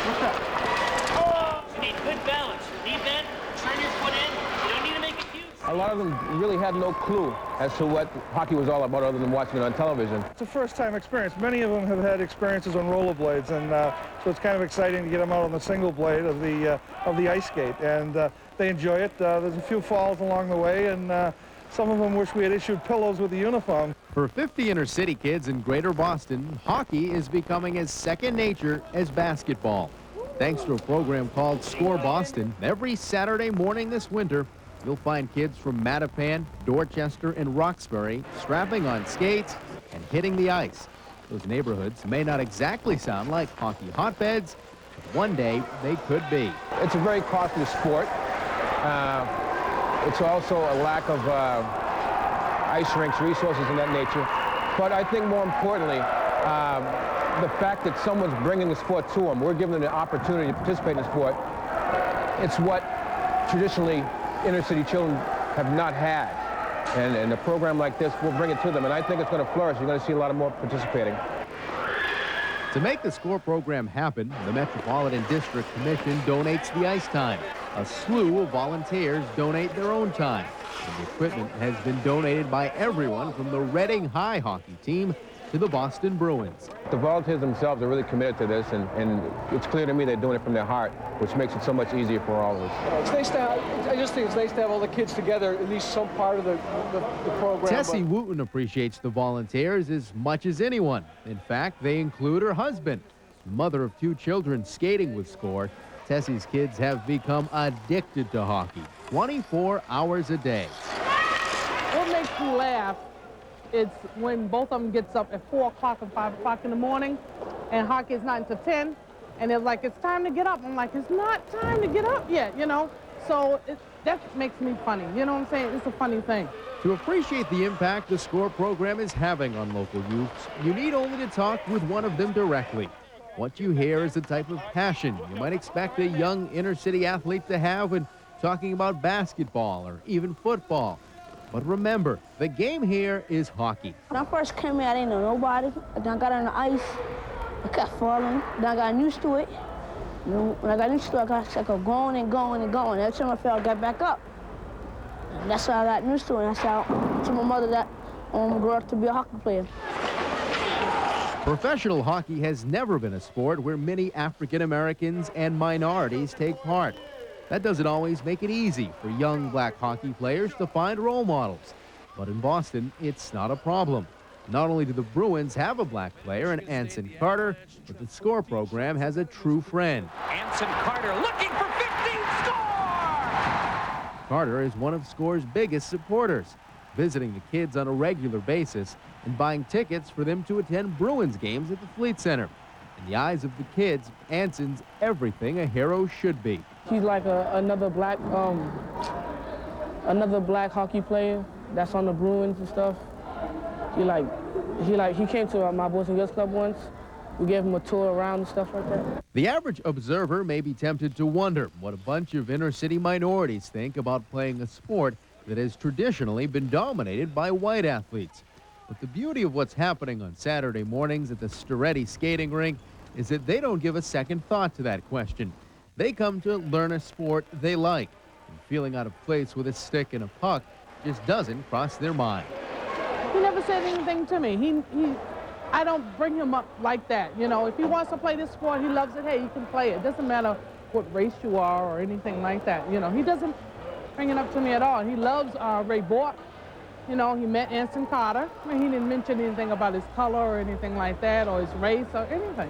What's up? Oh! You need good balance. Leave that, turn your foot in. You don't need to make it huge. A lot of them really had no clue as to what hockey was all about other than watching it on television. It's a first-time experience. Many of them have had experiences on rollerblades, and so it's kind of exciting to get them out on the single blade of the ice skate, and they enjoy it. There's a few falls along the way, and some of them wish we had issued pillows with the uniform. For 50 inner-city kids in Greater Boston, hockey is becoming as second nature as basketball. Thanks to a program called S.C.O.R.E Boston, every Saturday morning this winter, you'll find kids from Mattapan, Dorchester, and Roxbury strapping on skates and hitting the ice. Those neighborhoods may not exactly sound like hockey hotbeds, but one day they could be. It's a very costly sport. It's also a lack of ice rinks, resources of that nature. But I think more importantly, the fact that someone's bringing the sport to them, we're giving them the opportunity to participate in the sport. It's what traditionally inner-city children have not had. And a program like this will bring it to them, and I think it's going to flourish. You're going to see a lot more participating. To make the S.C.O.R.E program happen, the Metropolitan District Commission donates the ice time. A slew of volunteers donate their own time. And the equipment has been donated by everyone from the Reading High hockey team to the Boston Bruins. The volunteers themselves are really committed to this, and it's clear to me they're doing it from their heart, which makes it so much easier for all of us. It's nice to have, I just think it's nice to have all the kids together, at least some part of the program. Tessie Wooten appreciates the volunteers as much as anyone. In fact, they include her husband. Mother of 2 children skating with S.C.O.R.E, Tessie's kids have become addicted to hockey, 24 hours a day. What makes me laugh, it's when both of them gets up at 4 o'clock and 5 o'clock in the morning, and hockey is not until 10, and they're like, it's time to get up. I'm like, it's not time to get up yet, you know? So that makes me funny, you know what I'm saying? It's a funny thing. To appreciate the impact the S.C.O.R.E program is having on local youths, you need only to talk with one of them directly. What you hear is the type of passion you might expect a young inner-city athlete to have when talking about basketball or even football. But remember, the game here is hockey. When I first came here, I didn't know nobody. I then got on the ice. I kept falling. Then I got used to it. When I got used to it, I kept going and going and going. Every time I fell, I got back up. And that's how I got used to it. And that's how I told my mother that I want to grow up to be a hockey player. Professional hockey has never been a sport where many African Americans and minorities take part. That doesn't always make it easy for young black hockey players to find role models. But in Boston, it's not a problem. Not only do the Bruins have a black player in Anson Carter, but the S.C.O.R.E program has a true friend. Anson Carter looking for 15, score! Carter is one of S.C.O.R.E's biggest supporters, visiting the kids on a regular basis and buying tickets for them to attend Bruins games at the Fleet Center. In the eyes of the kids, Anson's everything a hero should be. He's like another black hockey player that's on the Bruins and stuff. He came to my Boys and Girls Club once. We gave him a tour around and stuff like that. The average observer may be tempted to wonder what a bunch of inner-city minorities think about playing a sport that has traditionally been dominated by white athletes. But the beauty of what's happening on Saturday mornings at the S.C.O.R.E skating rink is that they don't give a second thought to that question. They come to learn a sport they like, and feeling out of place with a stick and a puck just doesn't cross their mind. He never said anything to me. I don't bring him up like that. You know, if he wants to play this sport, he loves it, hey, he can play it. Doesn't matter what race you are or anything like that. You know, he doesn't bring it up to me at all. He loves Ray Bork. You know, he met Anson Carter. I mean, he didn't mention anything about his color or anything like that, or his race or anything.